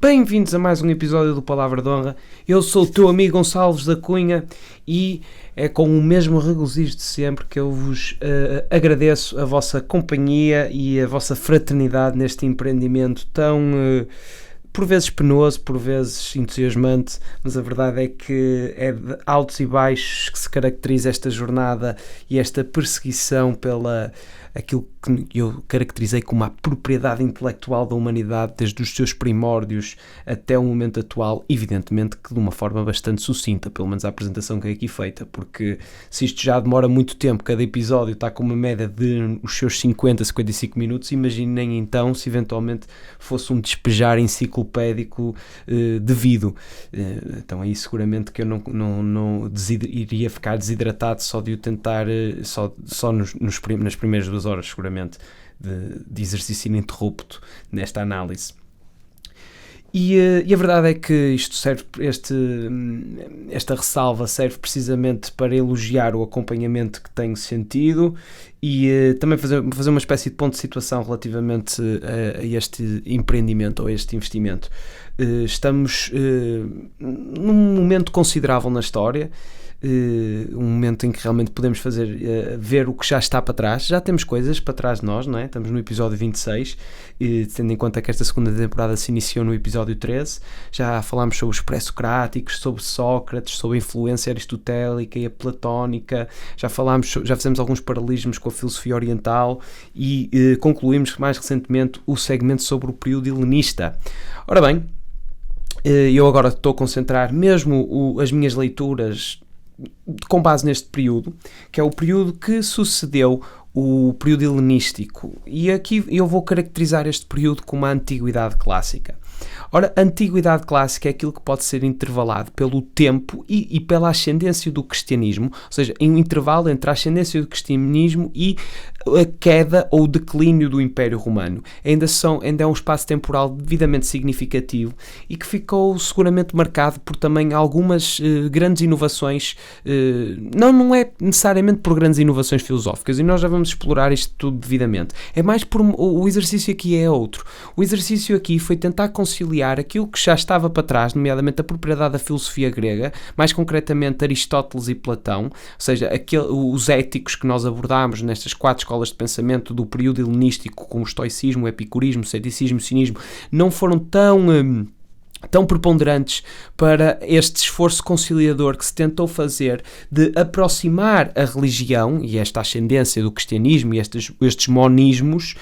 Bem-vindos a mais um episódio do Palavra de Honra. Eu sou o teu amigo Gonçalves da Cunha e é com o mesmo regozijo de sempre que eu vos agradeço a vossa companhia e a vossa fraternidade neste empreendimento tão, por vezes penoso, por vezes entusiasmante, mas a verdade é que é de altos e baixos que se caracteriza esta jornada e esta perseguição pela aquilo que eu caracterizei como a propriedade intelectual da humanidade desde os seus primórdios até o momento atual, evidentemente que de uma forma bastante sucinta, pelo menos a apresentação que é aqui feita, porque se isto já demora muito tempo, cada episódio está com uma média de os seus 50, 55 minutos, imaginem então se eventualmente fosse um despejar enciclopédico devido. Então aí seguramente que eu não iria ficar desidratado só de o tentar, só nas primeiras 2 horas seguramente de exercício ininterrupto nesta análise. E a verdade é que isto serve, esta ressalva serve precisamente para elogiar o acompanhamento que tenho sentido e também fazer uma espécie de ponto de situação relativamente a este empreendimento ou a este investimento. Estamos num momento considerável na história, um momento em que realmente podemos ver o que já está para trás. Já temos coisas para trás de nós, não é? Estamos no episódio 26, tendo em conta que esta segunda temporada se iniciou no episódio 13. Já falámos sobre os pré-socráticos, sobre Sócrates, sobre a influência aristotélica e a platónica, já fizemos alguns paralelismos com a filosofia oriental e concluímos mais recentemente o segmento sobre o período helenista. Ora bem, eu agora estou a concentrar mesmo as minhas leituras com base neste período, que é o período que sucedeu o período helenístico, e aqui eu vou caracterizar este período como a Antiguidade Clássica. Ora, a Antiguidade Clássica é aquilo que pode ser intervalado pelo tempo e pela ascendência do cristianismo, ou seja, em um intervalo entre a ascendência do cristianismo e a queda ou o declínio do Império Romano. Ainda é um espaço temporal devidamente significativo e que ficou seguramente marcado por também algumas grandes inovações, não é necessariamente por grandes inovações filosóficas, e nós já vamos explorar isto tudo devidamente. É mais por o exercício aqui é outro. O exercício aqui foi tentar conciliar aquilo que já estava para trás, nomeadamente a propriedade da filosofia grega, mais concretamente Aristóteles e Platão, ou seja, os éticos que nós abordámos nestas 4 escolas de pensamento do período helenístico, como o estoicismo, o epicurismo, o ceticismo, o cinismo, não foram tão preponderantes para este esforço conciliador que se tentou fazer de aproximar a religião e esta ascendência do cristianismo e estes monismos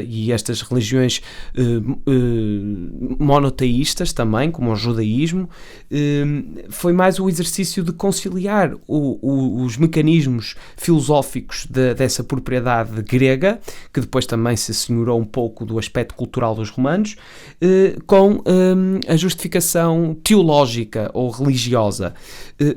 e estas religiões monoteístas também, como o judaísmo. Foi mais o exercício de conciliar os mecanismos filosóficos dessa propriedade grega, que depois também se assenhorou um pouco do aspecto cultural dos romanos, com a justificação teológica ou religiosa.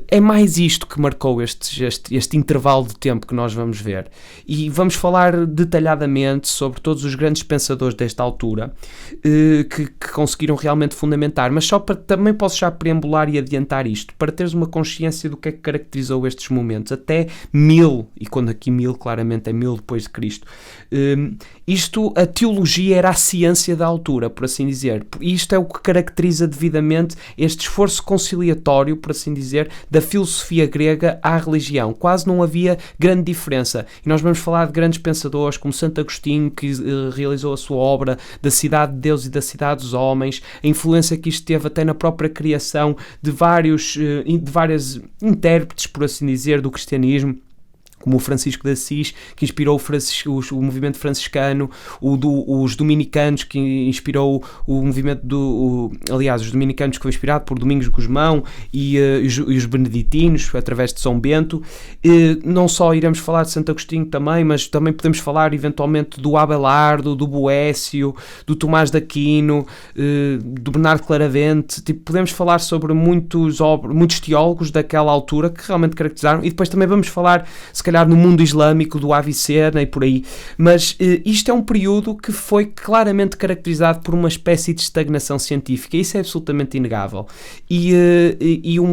É mais isto que marcou este intervalo de tempo que nós vamos ver. E vamos falar detalhadamente sobre todos os grandes pensadores desta altura que conseguiram realmente fundamentar. Mas também posso já preambular e adiantar isto, para teres uma consciência do que é que caracterizou estes momentos. Até 1000, e quando aqui 1000 claramente é 1000 depois de Cristo. A teologia era a ciência da altura, por assim dizer. Isto é o que caracteriza devidamente este esforço conciliatório, por assim dizer, da filosofia grega à religião. Quase não havia grande diferença. E nós vamos falar de grandes pensadores como Santo Agostinho, que realizou a sua obra da cidade de Deus e da cidade dos homens, a influência que isto teve até na própria criação de várias intérpretes, por assim dizer, do cristianismo, como o Francisco de Assis, que inspirou o movimento franciscano, os dominicanos, que inspirou o movimento os dominicanos que foi inspirado por Domingos Gusmão e os beneditinos, através de São Bento. Não só iremos falar de Santo Agostinho também, mas também podemos falar eventualmente do Abelardo, do Boécio, do Tomás de Aquino, do Bernardo Claravente. Podemos falar sobre muitos teólogos daquela altura que realmente caracterizaram, e depois também vamos falar, se calhar no mundo islâmico, do Avicena e por aí, mas isto é um período que foi claramente caracterizado por uma espécie de estagnação científica, isso é absolutamente inegável,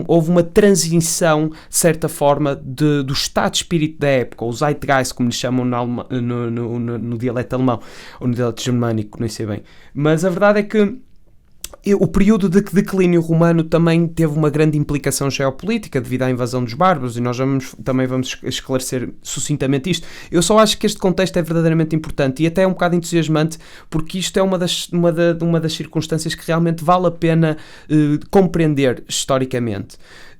houve uma transição, de certa forma, do estado de espírito da época, o Zeitgeist, como lhe chamam no dialeto alemão, ou no dialeto germânico, não sei bem, mas a verdade é que o período de declínio romano também teve uma grande implicação geopolítica devido à invasão dos bárbaros, e nós também vamos esclarecer sucintamente isto. Eu só acho que este contexto é verdadeiramente importante e até é um bocado entusiasmante, porque isto é uma das circunstâncias que realmente vale a pena compreender historicamente.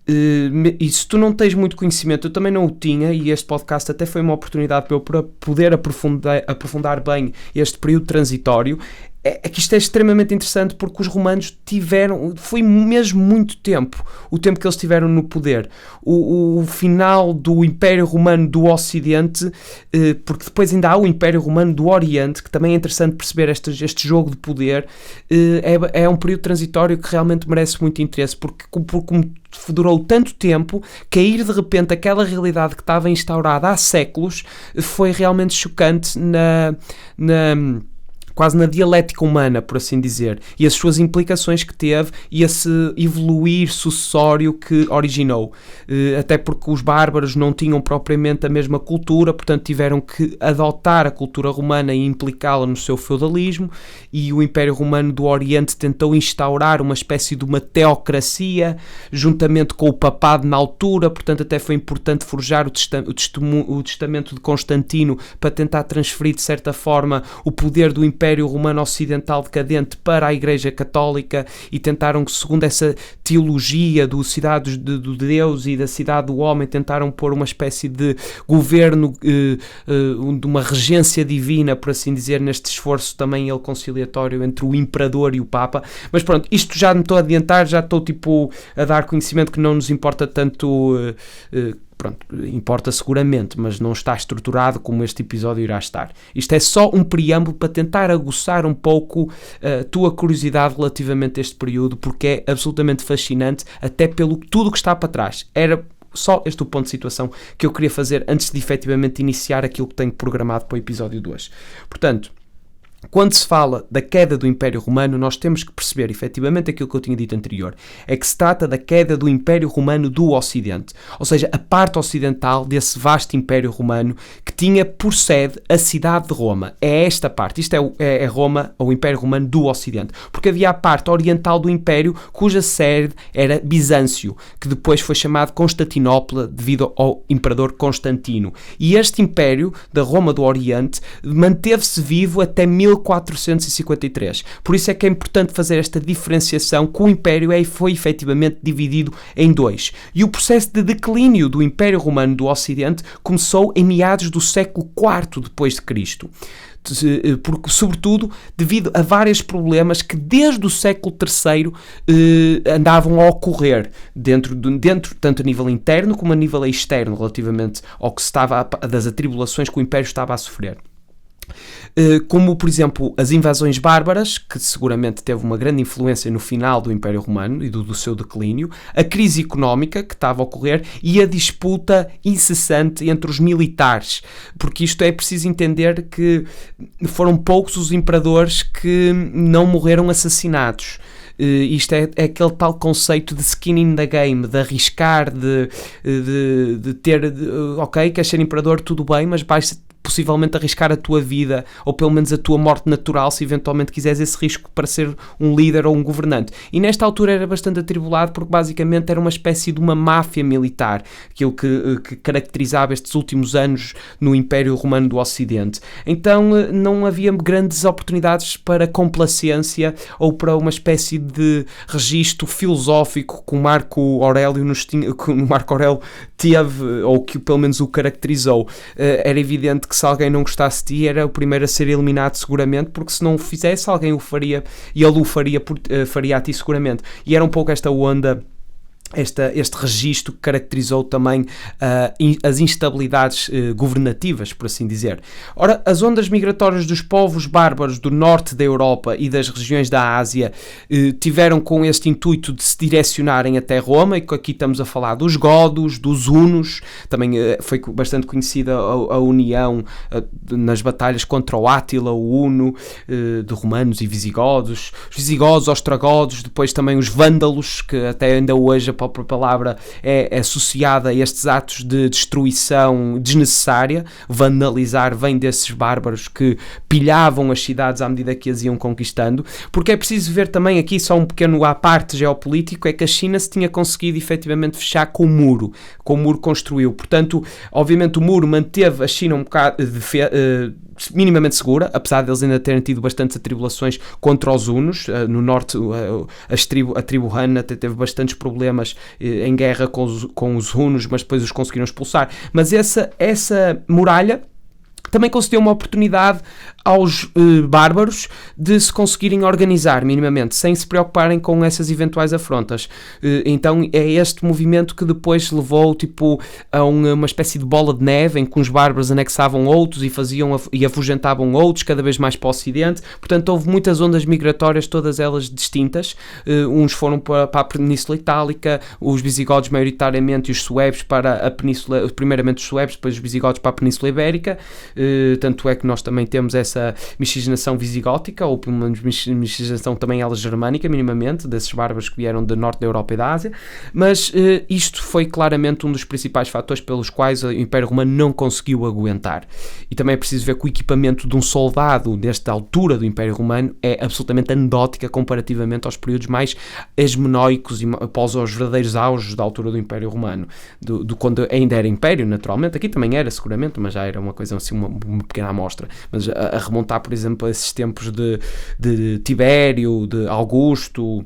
E se tu não tens muito conhecimento, eu também não o tinha, e este podcast até foi uma oportunidade para eu poder aprofundar bem este período transitório. É que isto é extremamente interessante, porque os romanos foi mesmo muito tempo, o tempo que eles tiveram no poder. O final do Império Romano do Ocidente, porque depois ainda há o Império Romano do Oriente, que também é interessante perceber este jogo de poder, é um período transitório que realmente merece muito interesse, porque como durou tanto tempo, cair de repente aquela realidade que estava instaurada há séculos foi realmente chocante quase na dialética humana, por assim dizer, e as suas implicações que teve e esse evoluir sucessório que originou. Até porque os bárbaros não tinham propriamente a mesma cultura, portanto tiveram que adotar a cultura romana e implicá-la no seu feudalismo, e o Império Romano do Oriente tentou instaurar uma espécie de uma teocracia, juntamente com o papado na altura, portanto até foi importante forjar o testamento de Constantino para tentar transferir de certa forma o poder do Império Romano Ocidental decadente para a Igreja Católica, e tentaram que, segundo essa teologia do cidade do Deus e da cidade do homem, tentaram pôr uma espécie de governo, de uma regência divina, por assim dizer, neste esforço também ele conciliatório entre o Imperador e o Papa. Mas pronto, isto já me estou a adiantar, já estou a dar conhecimento que não nos importa tanto. Pronto, importa seguramente, mas não está estruturado como este episódio irá estar. Isto é só um preâmbulo para tentar aguçar um pouco a tua curiosidade relativamente a este período, porque é absolutamente fascinante, até pelo tudo que está para trás. Era só este o ponto de situação que eu queria fazer antes de efetivamente iniciar aquilo que tenho programado para o episódio 2. Portanto, quando se fala da queda do Império Romano, nós temos que perceber efetivamente aquilo que eu tinha dito anterior, é que se trata da queda do Império Romano do Ocidente, ou seja, a parte ocidental desse vasto Império Romano que tinha por sede a cidade de Roma. É esta parte, isto é Roma, ou Império Romano do Ocidente, porque havia a parte oriental do Império cuja sede era Bizâncio, que depois foi chamado Constantinopla devido ao Imperador Constantino. E este Império da Roma do Oriente manteve-se vivo até 1453. Por isso é que é importante fazer esta diferenciação, que o Império foi efetivamente dividido em dois. E o processo de declínio do Império Romano do Ocidente começou em meados do século IV depois de Cristo. Porque, sobretudo, devido a vários problemas que desde o século III andavam a ocorrer dentro, tanto a nível interno como a nível externo, relativamente ao que das atribulações que o Império estava a sofrer. Como, por exemplo, as invasões bárbaras, que seguramente teve uma grande influência no final do Império Romano e do seu declínio, a crise económica que estava a ocorrer e a disputa incessante entre os militares, porque isto é preciso entender que foram poucos os imperadores que não morreram assassinados. Isto é aquele tal conceito de skin in the game, de arriscar, de ter, ok, queres ser imperador, tudo bem, mas vais possivelmente arriscar a tua vida, ou pelo menos a tua morte natural, se eventualmente quiseres esse risco para ser um líder ou um governante. E nesta altura era bastante atribulado, porque basicamente era uma espécie de uma máfia militar, aquilo que caracterizava estes últimos anos no Império Romano do Ocidente. Então não havia grandes oportunidades para complacência ou para uma espécie de registro filosófico que o Marco Aurélio teve, ou que pelo menos o caracterizou. Era evidente que se alguém não gostasse de ti, era o primeiro a ser eliminado seguramente, porque se não o fizesse, alguém o faria, e ele o faria a ti seguramente. E era um pouco esta onda este registro que caracterizou também as instabilidades governativas, por assim dizer. Ora, as ondas migratórias dos povos bárbaros do norte da Europa e das regiões da Ásia tiveram com este intuito de se direcionarem até Roma, e aqui estamos a falar dos godos, dos hunos, também foi bastante conhecida a união nas batalhas contra o Átila, o Huno, de romanos e visigodos, os visigodos, ostrogodos, depois também os vândalos, que até ainda hoje a própria palavra é associada a estes atos de destruição desnecessária. Vandalizar vem desses bárbaros que pilhavam as cidades à medida que as iam conquistando, porque é preciso ver também aqui só um pequeno à parte geopolítico, é que a China se tinha conseguido efetivamente fechar com o muro construiu, portanto, obviamente o muro manteve a China um bocado minimamente segura, apesar de eles ainda terem tido bastantes atribulações contra os hunos. No norte a tribo Han até teve bastantes problemas em guerra com os hunos, mas depois os conseguiram expulsar. Mas essa muralha também concedeu uma oportunidade aos bárbaros de se conseguirem organizar minimamente, sem se preocuparem com essas eventuais afrontas. Então é este movimento que depois levou a uma espécie de bola de neve, em que uns bárbaros anexavam outros e afugentavam outros, cada vez mais para o ocidente. Portanto, houve muitas ondas migratórias, todas elas distintas. Uns foram para a Península Itálica, os visigodos maioritariamente, e os suevos para a Península, primeiramente os suevos, depois os visigodos para a Península Ibérica. Tanto é que nós também temos essa miscigenação visigótica, ou pelo menos miscigenação também ela germânica, minimamente, desses bárbaros que vieram do norte da Europa e da Ásia, mas isto foi claramente um dos principais fatores pelos quais o Império Romano não conseguiu aguentar. E também é preciso ver que o equipamento de um soldado desta altura do Império Romano é absolutamente anedótica comparativamente aos períodos mais hegemonóicos e após os verdadeiros auges da altura do Império Romano, do quando ainda era Império, naturalmente. Aqui também era, seguramente, mas já era uma coisa assim, uma pequena amostra. Mas a remontar, por exemplo, a esses tempos de Tibério, de Augusto,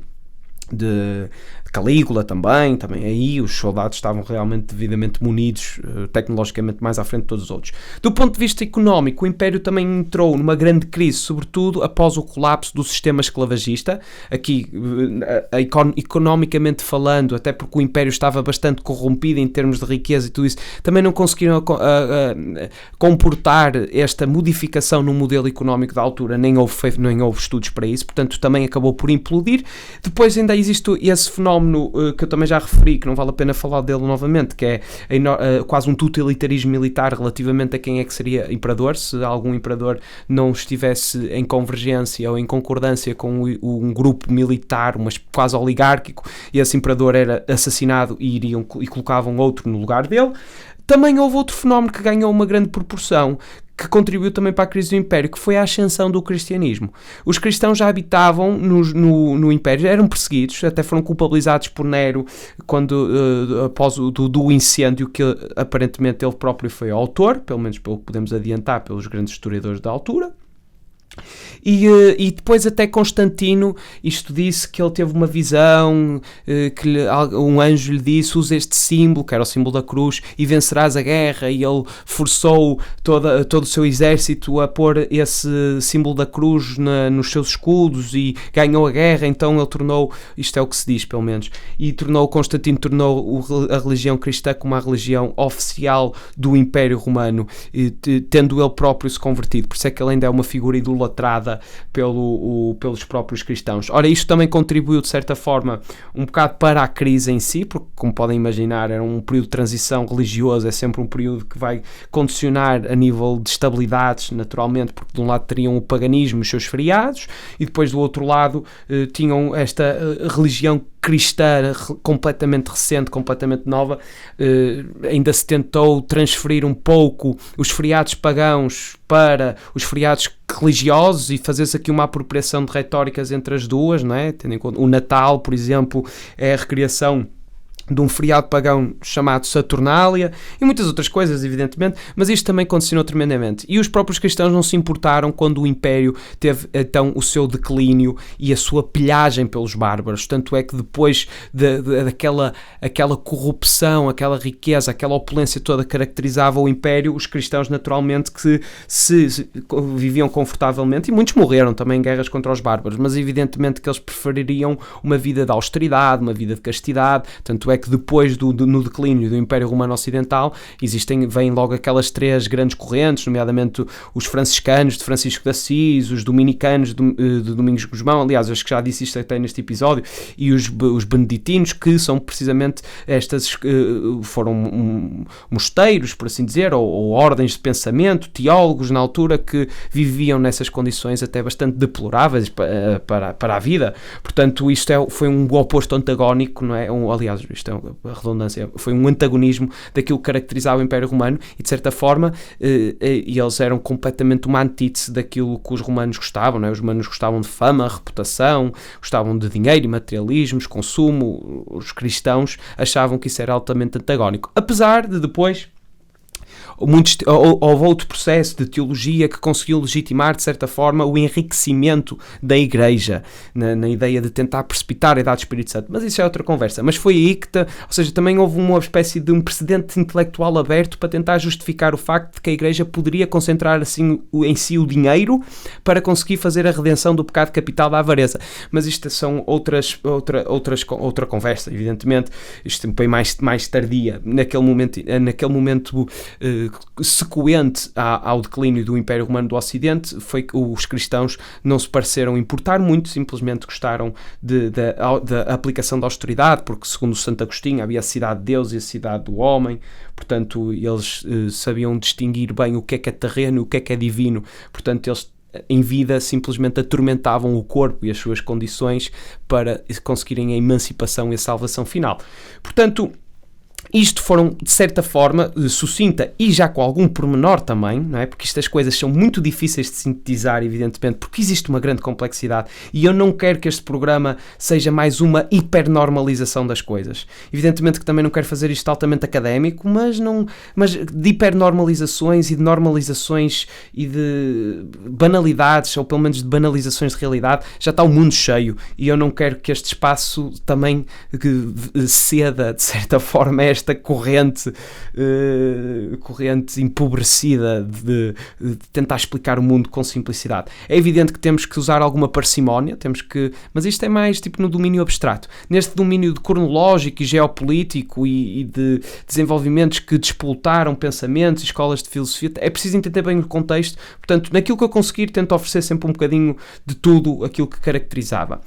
de Calígula também aí os soldados estavam realmente devidamente munidos, tecnologicamente mais à frente de todos os outros. Do ponto de vista económico, o Império também entrou numa grande crise, sobretudo após o colapso do sistema esclavagista. Aqui, economicamente falando, até porque o Império estava bastante corrompido em termos de riqueza e tudo isso, também não conseguiram comportar esta modificação no modelo económico da altura, nem houve estudos para isso, portanto também acabou por implodir. Depois ainda existe esse fenómeno que eu também já referi, que não vale a pena falar dele novamente, que é quase um totalitarismo militar relativamente a quem é que seria imperador. Se algum imperador não estivesse em convergência ou em concordância com um grupo militar, mas quase oligárquico, esse imperador era assassinado e colocavam outro no lugar dele. Também houve outro fenómeno que ganhou uma grande proporção, que contribuiu também para a crise do Império, que foi a ascensão do cristianismo. Os cristãos já habitavam no Império, eram perseguidos, até foram culpabilizados por Nero após do incêndio que aparentemente ele próprio foi autor, pelo menos pelo que podemos adiantar pelos grandes historiadores da altura. E depois até Constantino, isto disse que ele teve uma visão, que um anjo lhe disse: usa este símbolo, que era o símbolo da cruz, e vencerás a guerra, e ele forçou todo o seu exército a pôr esse símbolo da cruz nos seus escudos e ganhou a guerra. Então ele tornou, isto é o que se diz pelo menos, e Constantino tornou a religião cristã como a religião oficial do Império Romano, tendo ele próprio se convertido. Por isso é que ele ainda é uma figura idolatrada pelos próprios cristãos. Ora, isto também contribuiu de certa forma um bocado para a crise em si, porque, como podem imaginar, era um período de transição religioso, é sempre um período que vai condicionar a nível de estabilidades, naturalmente, porque de um lado teriam o paganismo e os seus feriados, e depois do outro lado tinham esta religião cristã completamente recente, completamente nova. Ainda se tentou transferir um pouco os feriados pagãos para os feriados religiosos e fazer-se aqui uma apropriação de retóricas entre as duas, não é? Tendo em conta o Natal, por exemplo, é a recriação de um feriado pagão chamado Saturnália e muitas outras coisas, evidentemente, mas isto também condicionou tremendamente. E os próprios cristãos não se importaram quando o Império teve então o seu declínio e a sua pilhagem pelos bárbaros. Tanto é que depois daquela corrupção, aquela riqueza, aquela opulência toda que caracterizava o Império, os cristãos naturalmente que se viviam confortavelmente, e muitos morreram também em guerras contra os bárbaros, mas evidentemente que eles prefeririam uma vida de austeridade, uma vida de castidade. Tanto é que depois no declínio do Império Romano Ocidental vêm logo aquelas 3 grandes correntes, nomeadamente os franciscanos de Francisco de Assis, os dominicanos de Domingos Gusmão, aliás, acho que já disse isto até neste episódio, e os beneditinos, que são precisamente foram mosteiros, por assim dizer, ou ordens de pensamento, teólogos na altura que viviam nessas condições até bastante deploráveis para a vida. Portanto, isto foi um oposto antagónico, não é? Aliás, isto é a redundância, foi um antagonismo daquilo que caracterizava o Império Romano e, de certa forma, eles eram completamente uma antítese daquilo que os romanos gostavam, não é? Os romanos gostavam de fama, reputação, gostavam de dinheiro e materialismos, consumo. Os cristãos achavam que isso era altamente antagónico. Apesar de depois houve outro processo de teologia que conseguiu legitimar, de certa forma, o enriquecimento da Igreja, na ideia de tentar precipitar a idade do Espírito Santo. Mas isso é outra conversa. Mas foi aí ou seja, também houve uma espécie de um precedente intelectual aberto para tentar justificar o facto de que a Igreja poderia concentrar assim em si o dinheiro para conseguir fazer a redenção do pecado capital da avareza. Mas isto são outra conversa, evidentemente. Isto é bem mais tardia. Naquele momento sequente ao declínio do Império Romano do Ocidente, foi que os cristãos não se pareceram importar muito, simplesmente gostaram da aplicação da austeridade, porque segundo Santo Agostinho havia a cidade de Deus e a cidade do homem, portanto eles sabiam distinguir bem o que é terreno e o que é divino, portanto eles em vida simplesmente atormentavam o corpo e as suas condições para conseguirem a emancipação e a salvação final. Portanto, isto foram, de certa forma, sucinta e já com algum pormenor também, não é? Porque estas coisas são muito difíceis de sintetizar, evidentemente, porque existe uma grande complexidade e eu não quero que este programa seja mais uma hipernormalização das coisas. Evidentemente que também não quero fazer isto altamente académico, mas de hipernormalizações e de normalizações e de banalidades, ou pelo menos de banalizações de realidade, já está o mundo cheio e eu não quero que este espaço também ceda, de certa forma, esta corrente empobrecida de tentar explicar o mundo com simplicidade. É evidente que temos que usar alguma parcimónia, mas isto é mais tipo no domínio abstrato. Neste domínio de cronológico e geopolítico e de desenvolvimentos que despoltaram pensamentos e escolas de filosofia, é preciso entender bem o contexto. Portanto, naquilo que eu conseguir, tento oferecer sempre um bocadinho de tudo aquilo que caracterizava.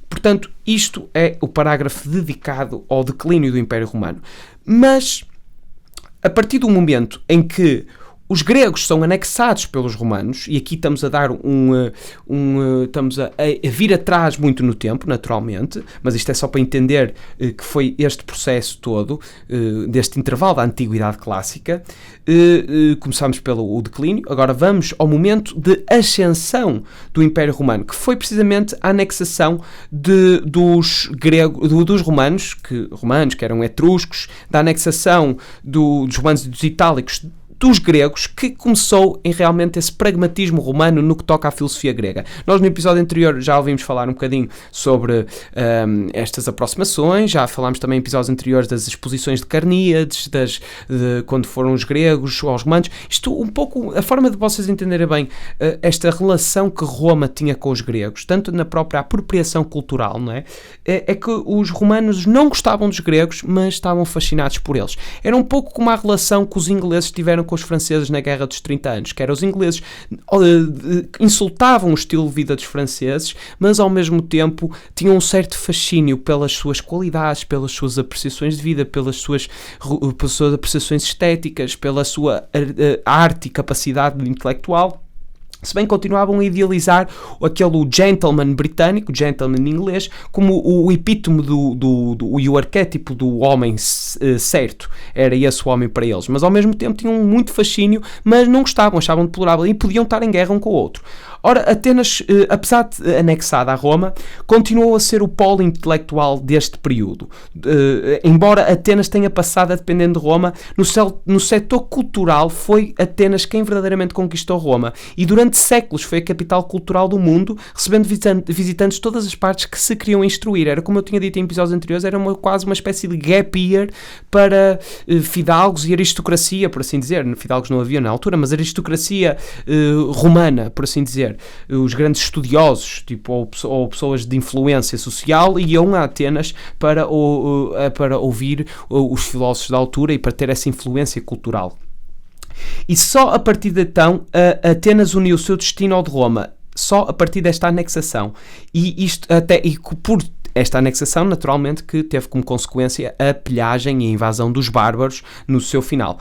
Portanto, isto é o parágrafo dedicado ao declínio do Império Romano. Mas, a partir do momento em que os gregos são anexados pelos romanos, e aqui estamos a dar estamos a vir atrás muito no tempo, naturalmente, mas isto é só para entender que foi este processo todo, deste intervalo da Antiguidade Clássica. Começamos pelo declínio, agora vamos ao momento de ascensão do Império Romano, que foi precisamente a anexação dos romanos, que eram etruscos, da anexação dos romanos e dos itálicos, dos gregos, que começou em realmente esse pragmatismo romano no que toca à filosofia grega. Nós no episódio anterior já ouvimos falar um bocadinho sobre estas aproximações, já falámos também em episódios anteriores das exposições de Carníades, de quando foram os gregos aos romanos. Isto um pouco, a forma de vocês entenderem bem esta relação que Roma tinha com os gregos, tanto na própria apropriação cultural, não é? É que os romanos não gostavam dos gregos, mas estavam fascinados por eles. Era um pouco como a relação que os ingleses tiveram com os franceses na Guerra dos 30 anos, que eram os ingleses insultavam o estilo de vida dos franceses, mas ao mesmo tempo tinham um certo fascínio pelas suas qualidades, pelas suas apreciações de vida, pelas suas apreciações estéticas, pela sua arte e capacidade intelectual. Se bem continuavam a idealizar aquele gentleman britânico, gentleman inglês, como o epítome e o arquétipo do homem certo. Era esse o homem para eles. Mas ao mesmo tempo tinham muito fascínio, mas não gostavam, achavam deplorável e podiam estar em guerra um com o outro. Ora, Atenas, apesar de anexada a Roma, continuou a ser o polo intelectual deste período. Embora Atenas tenha passado a depender de Roma, no setor cultural foi Atenas quem verdadeiramente conquistou Roma, e durante séculos foi a capital cultural do mundo, recebendo visitantes de todas as partes que se queriam instruir. Era, como eu tinha dito em episódios anteriores, era quase uma espécie de gap year para fidalgos e aristocracia, por assim dizer. Fidalgos não havia na altura, mas aristocracia romana, por assim dizer. Os grandes estudiosos, tipo, ou pessoas de influência social, iam a Atenas para ouvir os filósofos da altura e para ter essa influência cultural. E só a partir de então Atenas uniu o seu destino ao de Roma, só a partir desta anexação. E por esta anexação, naturalmente, que teve como consequência a pilhagem e a invasão dos bárbaros no seu final.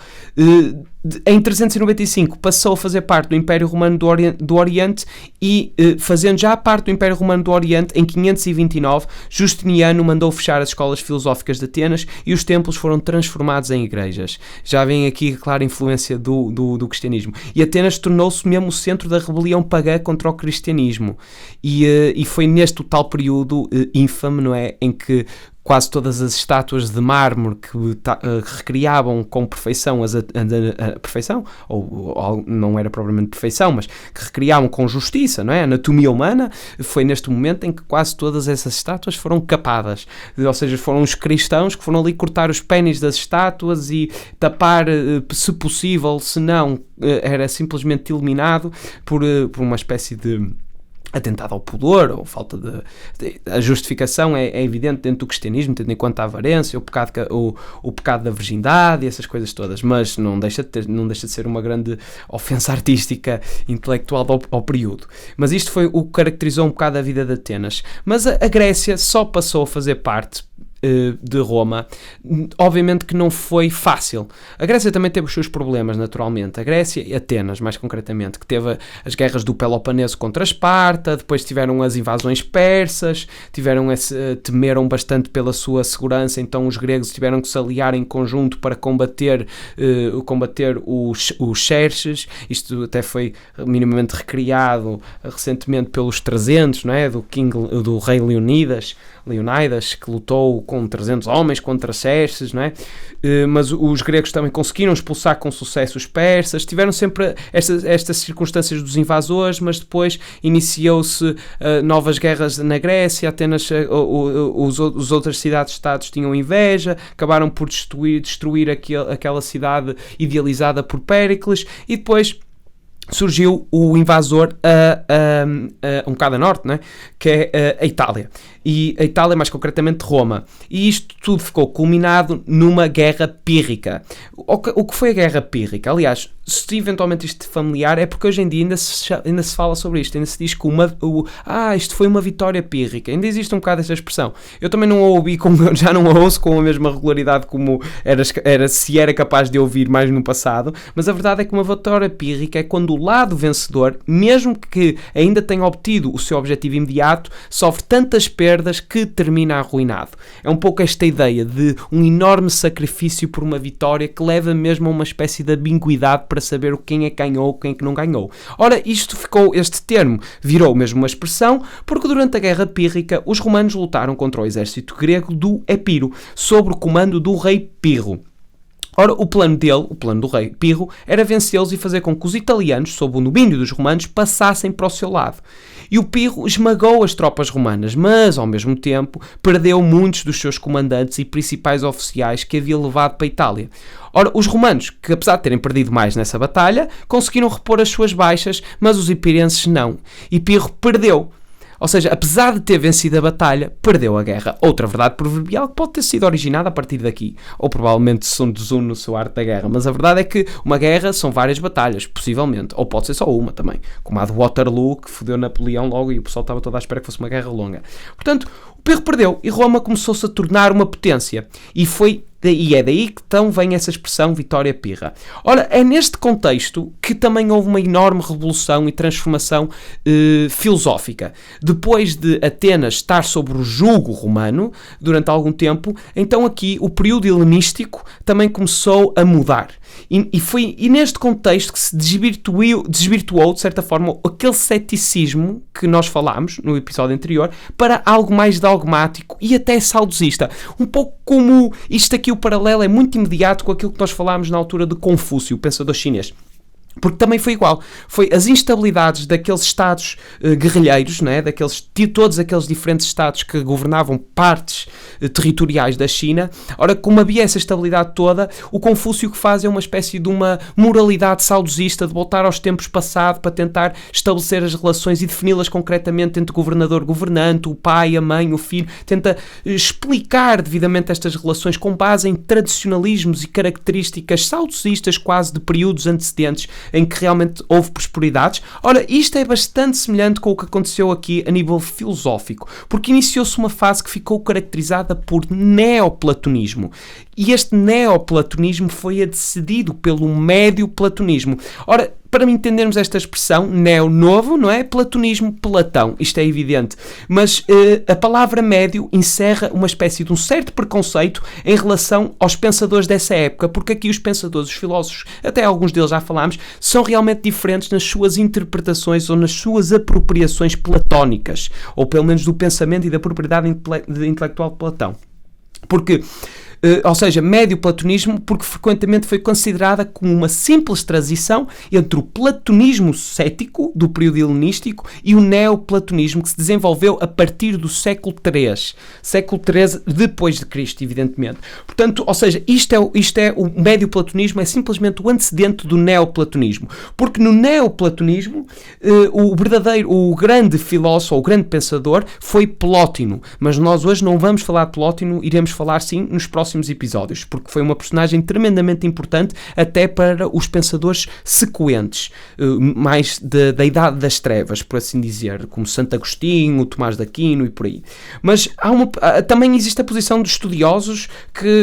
Em 395 passou a fazer parte do Império Romano do Oriente e, fazendo já parte do Império Romano do Oriente, em 529, Justiniano mandou fechar as escolas filosóficas de Atenas e os templos foram transformados em igrejas. Já vem aqui a clara influência do cristianismo. E Atenas tornou-se mesmo o centro da rebelião pagã contra o cristianismo. E foi neste tal período ínfame, não é, em que quase todas as estátuas de mármore que recriavam com perfeição a perfeição, ou não era propriamente perfeição, mas que recriavam com justiça, não é? A anatomia humana, foi neste momento em que quase todas essas estátuas foram capadas. Ou seja, foram os cristãos que foram ali cortar os pênis das estátuas e tapar, se possível, se não, era simplesmente eliminado por uma espécie de atentado ao pudor, ou falta a justificação é evidente dentro do cristianismo, tendo em conta a avarência, o pecado da virgindade e essas coisas todas, mas não deixa de ser uma grande ofensa artística intelectual ao período. Mas isto foi o que caracterizou um bocado a vida de Atenas. Mas a Grécia só passou a fazer parte de Roma. Obviamente que não foi fácil. A Grécia também teve os seus problemas, naturalmente. A Grécia e Atenas, mais concretamente, que teve as guerras do Peloponeso contra Esparta, depois tiveram as invasões persas, temeram bastante pela sua segurança, então os gregos tiveram que se aliar em conjunto para combater os Xerxes. Isto até foi minimamente recriado recentemente pelos 300, não é? do rei Leonidas, que lutou com 300 homens contra Xerxes, não é? Mas os gregos também conseguiram expulsar com sucesso os persas. Tiveram sempre estas circunstâncias dos invasores, mas depois iniciou-se novas guerras na Grécia. Atenas, os outras cidades-estados tinham inveja, acabaram por destruir aquela cidade idealizada por Péricles, e depois surgiu o invasor um bocado a norte, né? Que é a Itália. E a Itália, mais concretamente Roma. E isto tudo ficou culminado numa guerra pírrica. O que foi a guerra pírrica? Aliás, se eventualmente isto é familiar, é porque hoje em dia ainda se fala sobre isto. Ainda se diz que isto foi uma vitória pírrica. Ainda existe um bocado essa expressão. Eu também não a ouvi, já não a ouço com a mesma regularidade como se era capaz de ouvir mais no passado. Mas a verdade é que uma vitória pírrica é quando o lado vencedor, mesmo que ainda tenha obtido o seu objetivo imediato, sofre tantas perdas que termina arruinado. É um pouco esta ideia de um enorme sacrifício por uma vitória que leva mesmo a uma espécie de ambiguidade para saber quem é que ganhou, quem é que não ganhou. Ora, este termo virou mesmo uma expressão porque durante a Guerra Pírrica os romanos lutaram contra o exército grego do Epiro, sob o comando do rei Pirro. Ora, o plano do rei Pirro, era vencê-los e fazer com que os italianos, sob o domínio dos romanos, passassem para o seu lado. E o Pirro esmagou as tropas romanas, mas, ao mesmo tempo, perdeu muitos dos seus comandantes e principais oficiais que havia levado para a Itália. Ora, os romanos, que apesar de terem perdido mais nessa batalha, conseguiram repor as suas baixas, mas os epirenses não. E Pirro perdeu. Ou seja, apesar de ter vencido a batalha, perdeu a guerra. Outra verdade proverbial que pode ter sido originada a partir daqui. Ou provavelmente Sun Tzu no seu Arte da Guerra. Mas a verdade é que uma guerra são várias batalhas, possivelmente. Ou pode ser só uma também. Como a de Waterloo, que fodeu Napoleão logo e o pessoal estava todo à espera que fosse uma guerra longa. Portanto, o Pirro perdeu e Roma começou-se a tornar uma potência. E foi E é daí que então vem essa expressão Vitória Pirra. Ora, é neste contexto que também houve uma enorme revolução e transformação filosófica. Depois de Atenas estar sob o jugo romano durante algum tempo, então aqui o período helenístico também começou a mudar. E neste contexto que se desvirtuou, de certa forma, aquele ceticismo que nós falámos no episódio anterior para algo mais dogmático e até saudosista. Um pouco como isto aqui, o paralelo é muito imediato com aquilo que nós falámos na altura de Confúcio, o pensador chinês. Porque também foi igual. Foi as instabilidades daqueles estados guerrilheiros, né? Todos aqueles diferentes estados que governavam partes territoriais da China. Ora, como havia essa estabilidade toda, o Confúcio que faz é uma espécie de uma moralidade saudosista, de voltar aos tempos passados para tentar estabelecer as relações e defini-las concretamente entre governador-governante, o pai, a mãe, o filho. Tenta explicar devidamente estas relações com base em tradicionalismos e características saudosistas quase de períodos antecedentes em que realmente houve prosperidades. Ora, isto é bastante semelhante com o que aconteceu aqui a nível filosófico, porque iniciou-se uma fase que ficou caracterizada por neoplatonismo. E este neoplatonismo foi antecedido pelo médio platonismo. Ora, para entendermos esta expressão, neo-novo, não é? Platonismo, Platão, isto é evidente. Mas a palavra médio encerra uma espécie de um certo preconceito em relação aos pensadores dessa época, porque aqui os pensadores, os filósofos, até alguns deles já falámos, são realmente diferentes nas suas interpretações ou nas suas apropriações platónicas, ou pelo menos do pensamento e da propriedade intelectual de Platão. Porque... ou seja, médio platonismo, porque frequentemente foi considerada como uma simples transição entre o platonismo cético do período helenístico e o neoplatonismo que se desenvolveu a partir do século III depois de Cristo, evidentemente. Portanto, ou seja, o médio platonismo é simplesmente o antecedente do neoplatonismo, porque no neoplatonismo o grande filósofo, o grande pensador foi Plótino, mas nós hoje não vamos falar de Plótino, iremos falar sim nos próximos episódios, porque foi uma personagem tremendamente importante até para os pensadores sequentes, mais da Idade das Trevas, por assim dizer, como Santo Agostinho, Tomás de Aquino e por aí. Mas também existe a posição de estudiosos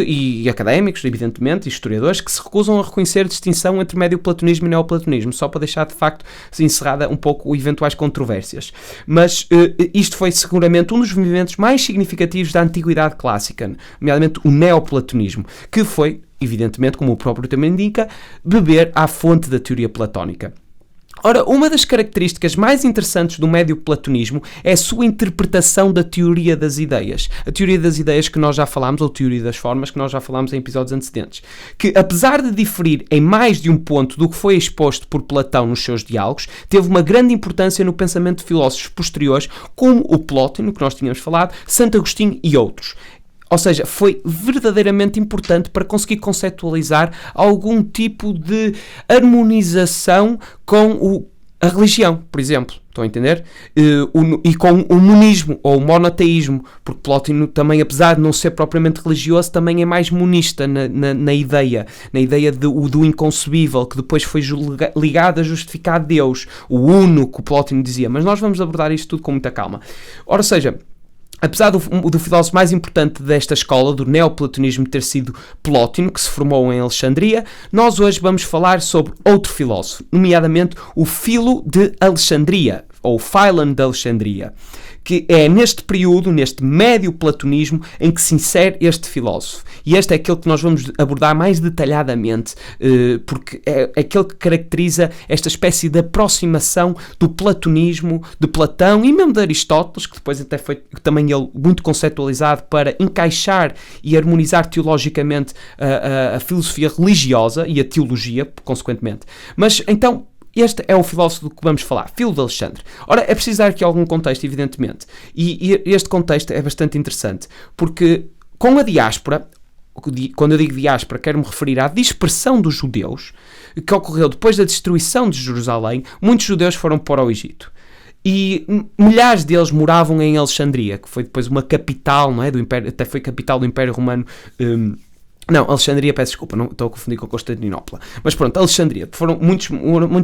e académicos, evidentemente, e historiadores, que se recusam a reconhecer a distinção entre médio platonismo e neoplatonismo, só para deixar de facto encerrada um pouco eventuais controvérsias. Mas isto foi seguramente um dos movimentos mais significativos da Antiguidade Clássica, nomeadamente o neoplatonismo, que foi, evidentemente, como o próprio tema indica, beber à fonte da teoria platónica. Ora, uma das características mais interessantes do médio platonismo é a sua interpretação da teoria das ideias. A teoria das ideias que nós já falámos, ou teoria das formas, que nós já falámos em episódios antecedentes. Que, apesar de diferir em mais de um ponto do que foi exposto por Platão nos seus diálogos, teve uma grande importância no pensamento de filósofos posteriores, como o Plótino, que nós tínhamos falado, Santo Agostinho e outros. Ou seja, foi verdadeiramente importante para conseguir conceptualizar algum tipo de harmonização com a religião, por exemplo. Estão a entender? E com o monismo, ou o monoteísmo, porque Plótino também, apesar de não ser propriamente religioso, também é mais monista na ideia do inconcebível, que depois foi ligado a justificar Deus, o uno, que o Plótino dizia. Mas nós vamos abordar isto tudo com muita calma. Ora, seja... Apesar do filósofo mais importante desta escola, do neoplatonismo, ter sido Plótino, que se formou em Alexandria, nós hoje vamos falar sobre outro filósofo, nomeadamente o Filo de Alexandria, ou Philon de Alexandria, que é neste período, neste médio platonismo, em que se insere este filósofo. E este é aquele que nós vamos abordar mais detalhadamente, porque é aquele que caracteriza esta espécie de aproximação do platonismo, de Platão e mesmo de Aristóteles, que depois até foi também ele muito conceptualizado para encaixar e harmonizar teologicamente a filosofia religiosa e a teologia, consequentemente. Mas então, este é o filósofo do que vamos falar, Filo de Alexandre. Ora, é preciso dar aqui algum contexto, evidentemente. E este contexto é bastante interessante, porque com a diáspora, quando eu digo diáspora, quero-me referir à dispersão dos judeus, que ocorreu depois da destruição de Jerusalém. Muitos judeus foram para o Egito. E milhares deles moravam em Alexandria, que foi depois uma capital, não é, do Império, até foi capital do Império Romano Não, Alexandria, peço desculpa, não estou a confundir com Constantinopla. Mas pronto, Alexandria, muitos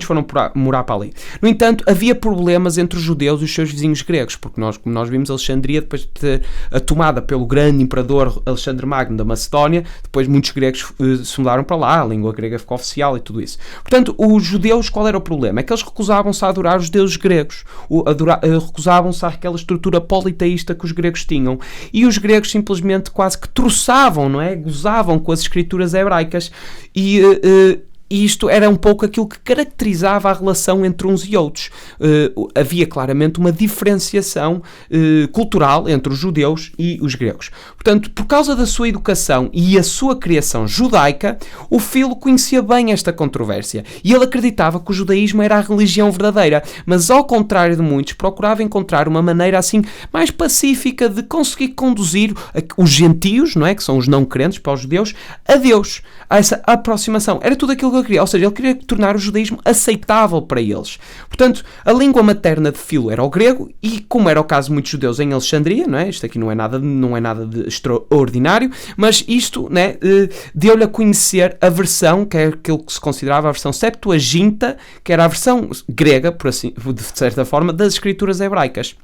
foram morar para ali. No entanto, havia problemas entre os judeus e os seus vizinhos gregos, porque como nós vimos, Alexandria, depois de ter a tomada pelo grande imperador Alexandre Magno da Macedónia, depois muitos gregos se mudaram para lá, a língua grega ficou oficial e tudo isso. Portanto, os judeus, qual era o problema? É que eles recusavam-se a adorar os deuses gregos, recusavam-se àquela estrutura politeísta que os gregos tinham, e os gregos simplesmente quase que troçavam, não é? Gozavam com as escrituras hebraicas e isto era um pouco aquilo que caracterizava a relação entre uns e outros. Havia claramente uma diferenciação cultural entre os judeus e os gregos. Portanto, por causa da sua educação e a sua criação judaica, o Filo conhecia bem esta controvérsia e ele acreditava que o judaísmo era a religião verdadeira, mas ao contrário de muitos, procurava encontrar uma maneira assim mais pacífica de conseguir conduzir os gentios, não é, que são os não crentes para os judeus, a Deus, a essa aproximação. Era tudo aquilo que ele queria, ou seja, ele queria tornar o judaísmo aceitável para eles. Portanto, a língua materna de Filo era o grego e, como era o caso de muitos judeus em Alexandria, não é? Isto aqui não é nada de extraordinário, mas isto, né, deu-lhe a conhecer a versão, que é aquilo que se considerava a versão Septuaginta, que era a versão grega, por assim, de certa forma, das escrituras hebraicas.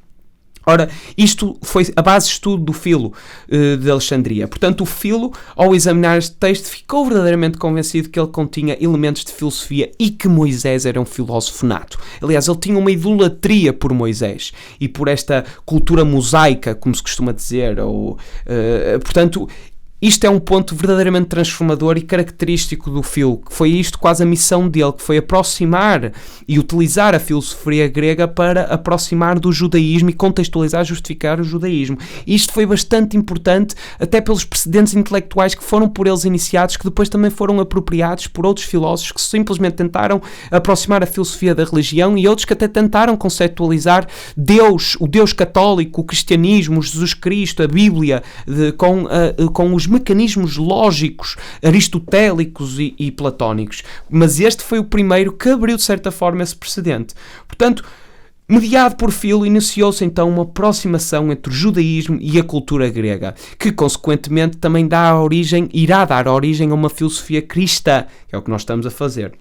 Ora, isto foi a base de estudo do Filo de Alexandria. Portanto, o Filo, ao examinar este texto, ficou verdadeiramente convencido que ele continha elementos de filosofia e que Moisés era um filósofo nato. Aliás, ele tinha uma idolatria por Moisés e por esta cultura mosaica, como se costuma dizer. Portanto, isto é um ponto verdadeiramente transformador e característico do Filo, que foi isto quase a missão dele, que foi aproximar e utilizar a filosofia grega para aproximar do judaísmo e contextualizar, justificar o judaísmo. E isto foi bastante importante, até pelos precedentes intelectuais que foram por eles iniciados, que depois também foram apropriados por outros filósofos que simplesmente tentaram aproximar a filosofia da religião e outros que até tentaram conceptualizar Deus, o Deus católico, o cristianismo, Jesus Cristo, a Bíblia, com os mecanismos lógicos, aristotélicos e platónicos. Mas este foi o primeiro que abriu, de certa forma, esse precedente. Portanto, mediado por Filo, iniciou-se então uma aproximação entre o judaísmo e a cultura grega, que consequentemente também irá dar origem a uma filosofia cristã, que é o que nós estamos a fazer.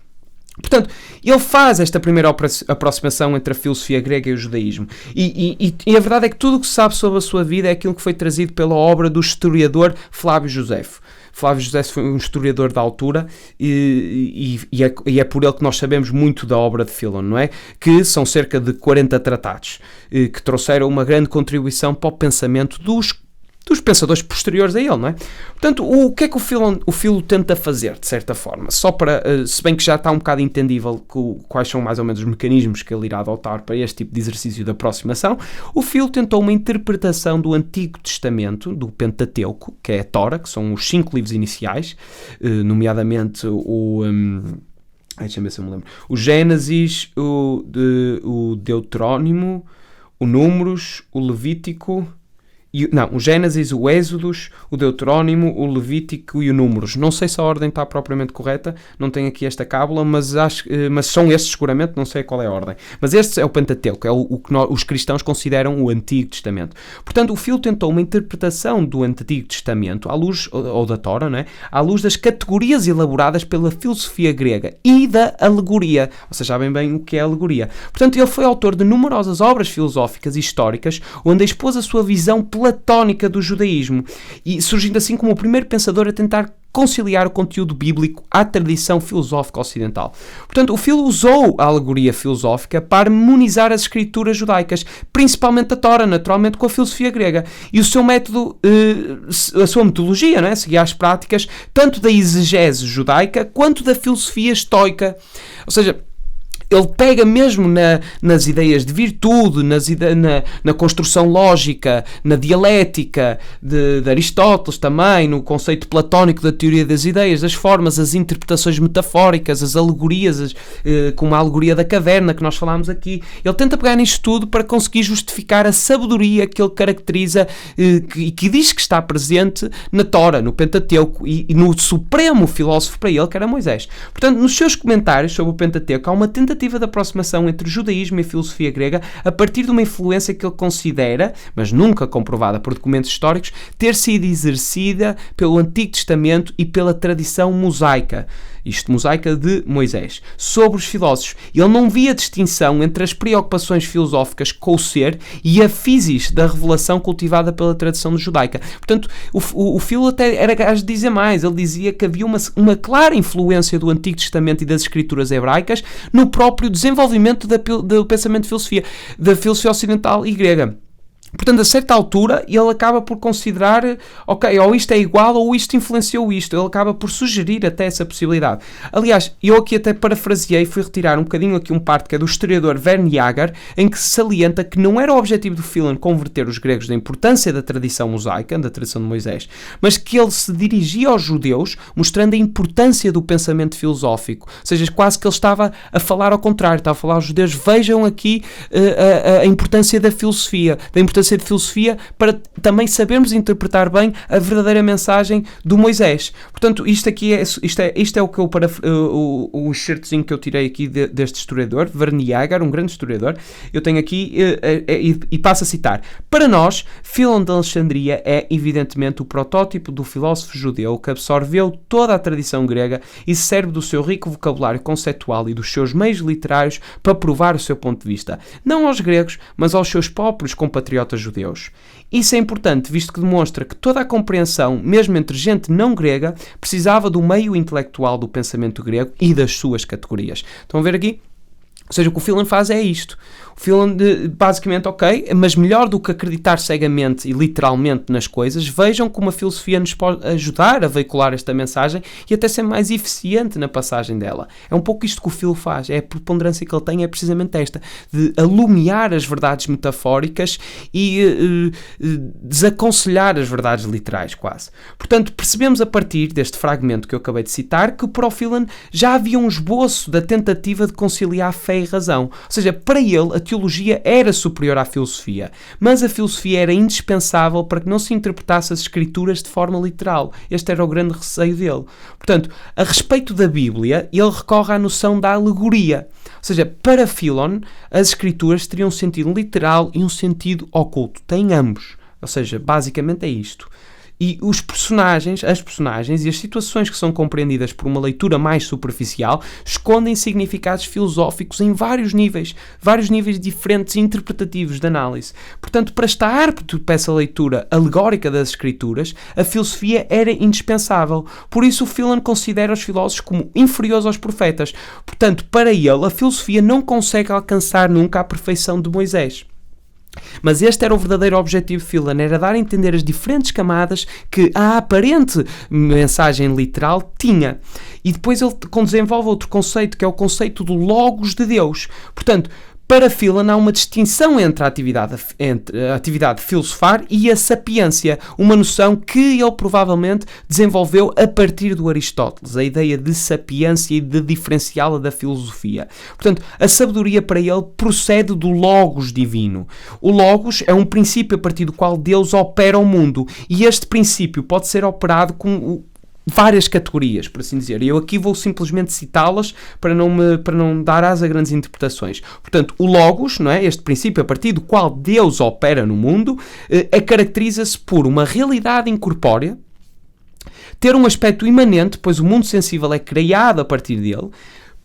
Portanto, ele faz esta primeira aproximação entre a filosofia grega e o judaísmo. E a verdade é que tudo o que se sabe sobre a sua vida é aquilo que foi trazido pela obra do historiador Flávio Josefo. Flávio Josefo foi um historiador da altura e é por ele que nós sabemos muito da obra de Filo, não é? Que são cerca de 40 tratados que trouxeram uma grande contribuição para o pensamento dos pensadores posteriores a ele, não é? Portanto, o que é que o Filo tenta fazer, de certa forma? Só para, se bem que já está um bocado entendível quais são mais ou menos os mecanismos que ele irá adotar para este tipo de exercício de aproximação, o Filo tentou uma interpretação do Antigo Testamento, do Pentateuco, que é a Tora, que são os 5 livros iniciais, nomeadamente deixa-me ver se eu me lembro. O Gênesis, o Deuterónimo, o Números, o Levítico... o Gênesis, o Êxodos, o Deuterónimo, o Levítico e o Números. Não sei se a ordem está propriamente correta, não tenho aqui esta cábula, mas são estes seguramente, não sei qual é a ordem. Mas este é o Pentateuco, é o que os cristãos consideram o Antigo Testamento. Portanto, o Filo tentou uma interpretação do Antigo Testamento, à luz, ou da Tora, não é? À luz das categorias elaboradas pela filosofia grega e da alegoria. Vocês sabem bem o que é alegoria. Portanto, ele foi autor de numerosas obras filosóficas e históricas, onde expôs a sua visão platónica do judaísmo, e surgindo assim como o primeiro pensador a tentar conciliar o conteúdo bíblico à tradição filosófica ocidental. Portanto, o Filo usou a alegoria filosófica para harmonizar as escrituras judaicas, principalmente a Tora, naturalmente com a filosofia grega, e o seu método, a sua metodologia, não é? Seguia as práticas tanto da exegese judaica quanto da filosofia estoica. Ou seja, ele pega mesmo nas ideias de virtude, na construção lógica, na dialética de Aristóteles também, no conceito platónico da teoria das ideias, as formas, as interpretações metafóricas, as alegorias, como a alegoria da caverna que nós falámos aqui. Ele tenta pegar nisto tudo para conseguir justificar a sabedoria que ele caracteriza e que diz que está presente na Tora, no Pentateuco e no supremo filósofo para ele, que era Moisés. Portanto, nos seus comentários sobre o Pentateuco há uma tentativa tentativa de aproximação entre o judaísmo e a filosofia grega a partir de uma influência que ele considera, mas nunca comprovada por documentos históricos, ter sido exercida pelo Antigo Testamento e pela tradição mosaica, mosaica de Moisés, sobre os filósofos. Ele não via distinção entre as preocupações filosóficas com o ser e a physis da revelação cultivada pela tradição judaica. Portanto, o Philo até era gajo de dizer mais. Ele dizia que havia uma clara influência do Antigo Testamento e das escrituras hebraicas no próprio desenvolvimento do pensamento de filosofia, da filosofia ocidental e grega. Portanto, a certa altura, ele acaba por considerar, ok, ou isto é igual ou isto influenciou isto. Ele acaba por sugerir até essa possibilidade. Aliás, eu aqui até parafraseei, fui retirar um bocadinho aqui um parte que é do historiador Vern Jager, em que se salienta que não era o objetivo do Philon converter os gregos da importância da tradição mosaica, da tradição de Moisés, mas que ele se dirigia aos judeus, mostrando a importância do pensamento filosófico. Ou seja, quase que ele estava a falar ao contrário, estava a falar aos judeus, vejam aqui a importância da filosofia, de filosofia para também sabermos interpretar bem a verdadeira mensagem do Moisés. Portanto, isto é o que o excertozinho que eu tirei aqui deste historiador, Vern Jager, um grande historiador. Eu tenho aqui e passo a citar. Para nós, Philon de Alexandria é evidentemente o protótipo do filósofo judeu que absorveu toda a tradição grega e se serve do seu rico vocabulário conceitual e dos seus meios literários para provar o seu ponto de vista, não aos gregos, mas aos seus próprios compatriotas judeus. Isso é importante, visto que demonstra que toda a compreensão, mesmo entre gente não grega, precisava do meio intelectual do pensamento grego e das suas categorias. Estão a ver aqui? Ou seja, o que o Philon faz é isto. O Philon, basicamente, ok, mas melhor do que acreditar cegamente e literalmente nas coisas, vejam como a filosofia nos pode ajudar a veicular esta mensagem e até ser mais eficiente na passagem dela. É um pouco isto que o Philo faz, é a preponderância que ele tem, é precisamente esta, de alumiar as verdades metafóricas e desaconselhar as verdades literais, quase. Portanto, percebemos a partir deste fragmento que eu acabei de citar que para o Philon já havia um esboço da tentativa de conciliar a fé e razão. Ou seja, para ele, a teologia era superior à filosofia, mas a filosofia era indispensável para que não se interpretasse as escrituras de forma literal. Este era o grande receio dele. Portanto, a respeito da Bíblia, ele recorre à noção da alegoria. Ou seja, para Philon, as escrituras teriam um sentido literal e um sentido oculto. Tem ambos. Ou seja, basicamente é isto. E as personagens e as situações que são compreendidas por uma leitura mais superficial escondem significados filosóficos em vários níveis diferentes e interpretativos de análise. Portanto, para estar apto para essa leitura alegórica das escrituras, a filosofia era indispensável. Por isso, o Philon considera os filósofos como inferiores aos profetas. Portanto, para ele, a filosofia não consegue alcançar nunca a perfeição de Moisés. Mas este era o verdadeiro objetivo de Philon, era dar a entender as diferentes camadas que a aparente mensagem literal tinha. E depois ele desenvolve outro conceito, que é o conceito do Logos de Deus. Portanto, para Philon há uma distinção entre a atividade de filosofar e a sapiência, uma noção que ele provavelmente desenvolveu a partir do Aristóteles, a ideia de sapiência e de diferenciá-la da filosofia. Portanto, a sabedoria para ele procede do Logos divino. O Logos é um princípio a partir do qual Deus opera o mundo, e este princípio pode ser operado com várias categorias, por assim dizer. Eu aqui vou simplesmente citá-las para não dar asa a grandes interpretações. Portanto, o Logos, não é? Este princípio a partir do qual Deus opera no mundo, caracteriza-se por uma realidade incorpórea, ter um aspecto imanente, pois o mundo sensível é criado a partir dele,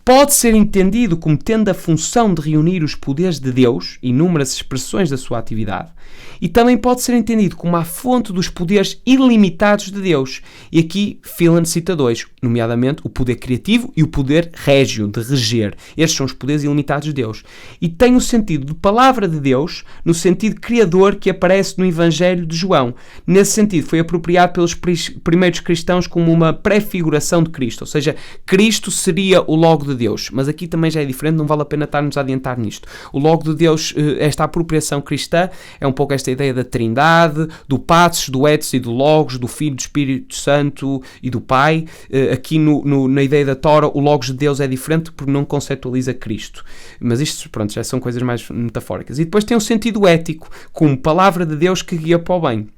pode ser entendido como tendo a função de reunir os poderes de Deus, inúmeras expressões da sua atividade, e também pode ser entendido como a fonte dos poderes ilimitados de Deus. E aqui Philon cita dois, nomeadamente o poder criativo e o poder régio, de reger. Estes são os poderes ilimitados de Deus. E tem o sentido de palavra de Deus, no sentido criador que aparece no Evangelho de João. Nesse sentido, foi apropriado pelos primeiros cristãos como uma prefiguração de Cristo, ou seja, Cristo seria o Logo de Deus. Mas aqui também já é diferente, não vale a pena estarmos a adiantar nisto. O Logo de Deus, esta apropriação cristã, é um pouco esta ideia da Trindade, do Patres, do Etos e do Logos, do Filho, do Espírito Santo e do Pai. Aqui na ideia da Tora, o Logos de Deus é diferente porque não conceptualiza Cristo. Mas isto, pronto, já são coisas mais metafóricas. E depois tem um sentido ético, como palavra de Deus que guia para o bem.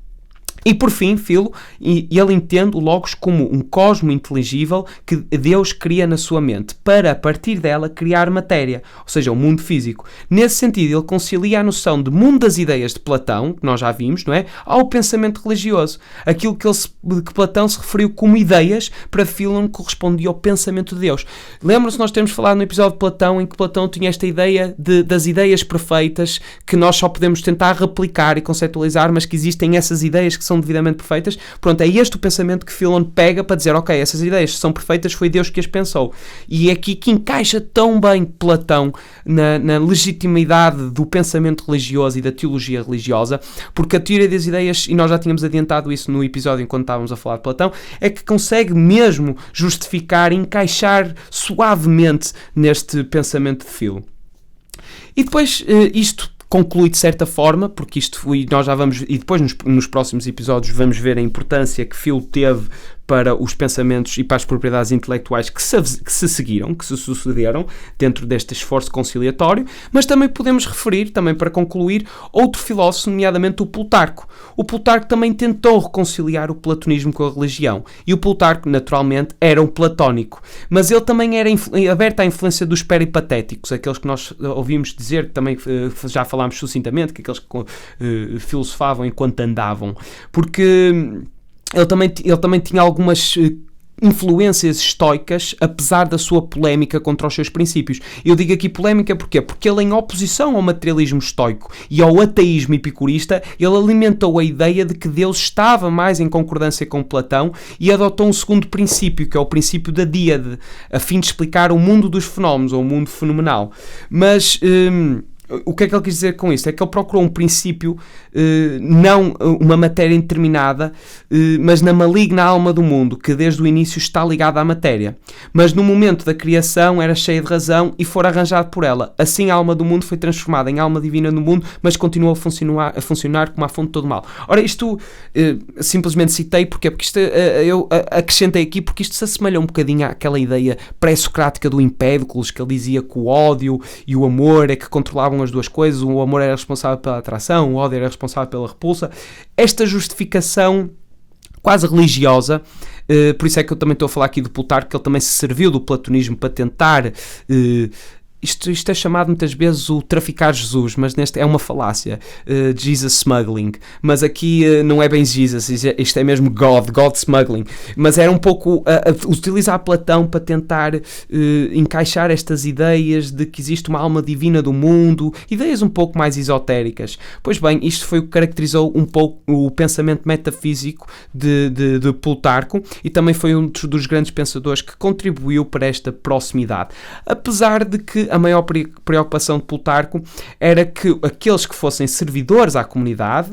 E por fim, Filo, ele entende o Logos como um cosmo inteligível que Deus cria na sua mente, para a partir dela criar matéria, ou seja, o mundo físico. Nesse sentido, ele concilia a noção de mundo das ideias de Platão, que nós já vimos, não é? Ao pensamento religioso. Aquilo que Platão se referiu como ideias, para Filo correspondia ao pensamento de Deus. Lembram-se nós termos falado no episódio de Platão, em que Platão tinha esta ideia das ideias perfeitas, que nós só podemos tentar replicar e conceptualizar, mas que existem essas ideias que são devidamente perfeitas. Pronto, é este o pensamento que Philon pega para dizer, ok, essas ideias são perfeitas, foi Deus que as pensou. E é aqui que encaixa tão bem Platão na legitimidade do pensamento religioso e da teologia religiosa, porque a teoria das ideias, e nós já tínhamos adiantado isso no episódio enquanto estávamos a falar de Platão, é que consegue mesmo justificar, encaixar suavemente neste pensamento de Philon. E depois isto conclui de certa forma, porque isto foi, nós já vamos, e depois nos próximos episódios vamos ver a importância que Phil teve para os pensamentos e para as propriedades intelectuais que se seguiram, que se sucederam dentro deste esforço conciliatório, mas também podemos referir, também para concluir, outro filósofo, nomeadamente o Plutarco. O Plutarco também tentou reconciliar o platonismo com a religião, e o Plutarco, naturalmente, era um platónico, mas ele também era aberto à influência dos peripatéticos, aqueles que nós ouvimos dizer, que também já falámos sucintamente, que aqueles que filosofavam enquanto andavam, porque ele também tinha algumas influências estoicas, apesar da sua polémica contra os seus princípios. Eu digo aqui polémica porquê? Porque ele, em oposição ao materialismo estoico e ao ateísmo epicurista, ele alimentou a ideia de que Deus estava mais em concordância com Platão e adotou um segundo princípio, que é o princípio da díade, a fim de explicar o mundo dos fenómenos, ou o mundo fenomenal. Mas o que é que ele quis dizer com isto? É que ele procurou um princípio, não uma matéria indeterminada, mas na maligna alma do mundo, que desde o início está ligada à matéria. Mas no momento da criação era cheia de razão e for arranjado por ela. Assim a alma do mundo foi transformada em alma divina no mundo, mas continua a funcionar como a fonte de todo mal. Ora, isto simplesmente citei porque isto, eu acrescentei aqui porque isto se assemelha um bocadinho àquela ideia pré-socrática do Empédocles, que ele dizia que o ódio e o amor é que controlavam as duas coisas, o amor era responsável pela atração, o ódio era responsável pela repulsa. Esta justificação quase religiosa, por isso é que eu também estou a falar aqui do Plutarco, que ele também se serviu do platonismo para tentar isto é chamado muitas vezes o traficar Jesus, mas neste é uma falácia, Jesus smuggling, mas aqui não é bem Jesus, isto é mesmo God smuggling, mas era um pouco utilizar Platão para tentar encaixar estas ideias de que existe uma alma divina do mundo, ideias um pouco mais esotéricas. Pois bem, isto foi o que caracterizou um pouco o pensamento metafísico de Plutarco, e também foi um dos grandes pensadores que contribuiu para esta proximidade, apesar de que a maior preocupação de Plutarco era que aqueles que fossem servidores à comunidade,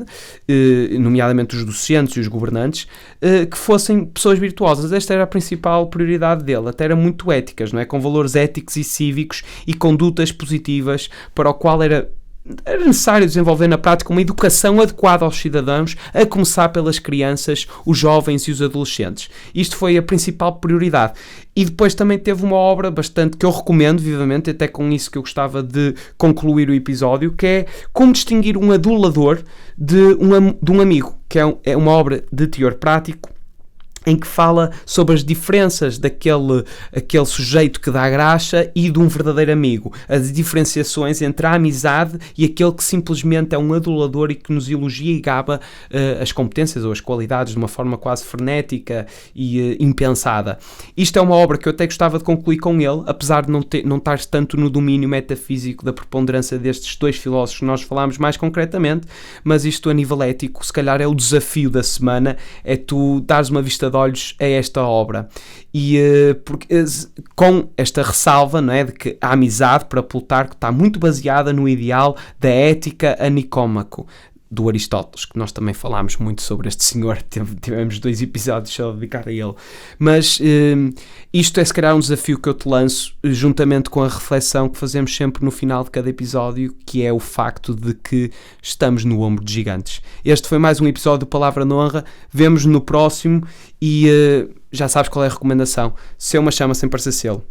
nomeadamente os docentes e os governantes, que fossem pessoas virtuosas. Esta era a principal prioridade dele, até era muito éticas, não é? Com valores éticos e cívicos e condutas positivas, para o qual era necessário desenvolver na prática uma educação adequada aos cidadãos, a começar pelas crianças, os jovens e os adolescentes. Isto foi a principal prioridade. E depois também teve uma obra bastante, que eu recomendo vivamente, até com isso que eu gostava de concluir o episódio, que é Como Distinguir um Adulador de um Amigo, que é uma obra de teor prático, em que fala sobre as diferenças daquele sujeito que dá graxa e de um verdadeiro amigo, as diferenciações entre a amizade e aquele que simplesmente é um adulador e que nos elogia e gaba as competências ou as qualidades de uma forma quase frenética e impensada. Isto é uma obra que eu até gostava de concluir com ele, apesar de não estar tanto no domínio metafísico da preponderância destes dois filósofos que nós falámos mais concretamente, mas isto a nível ético se calhar é o desafio da semana, é tu dares uma vista de olhos a esta obra, e com esta ressalva, não é, de que a amizade para Plutarco está muito baseada no ideal da ética a Nicômaco, do Aristóteles, que nós também falámos muito sobre este senhor, tivemos 2 episódios só a dedicar a ele, mas isto é se calhar um desafio que eu te lanço, juntamente com a reflexão que fazemos sempre no final de cada episódio, que é o facto de que estamos no ombro de gigantes. Este foi mais um episódio do Palavra na Honra, vemo-nos no próximo, e já sabes qual é a recomendação: ser uma chama sem parecer selo.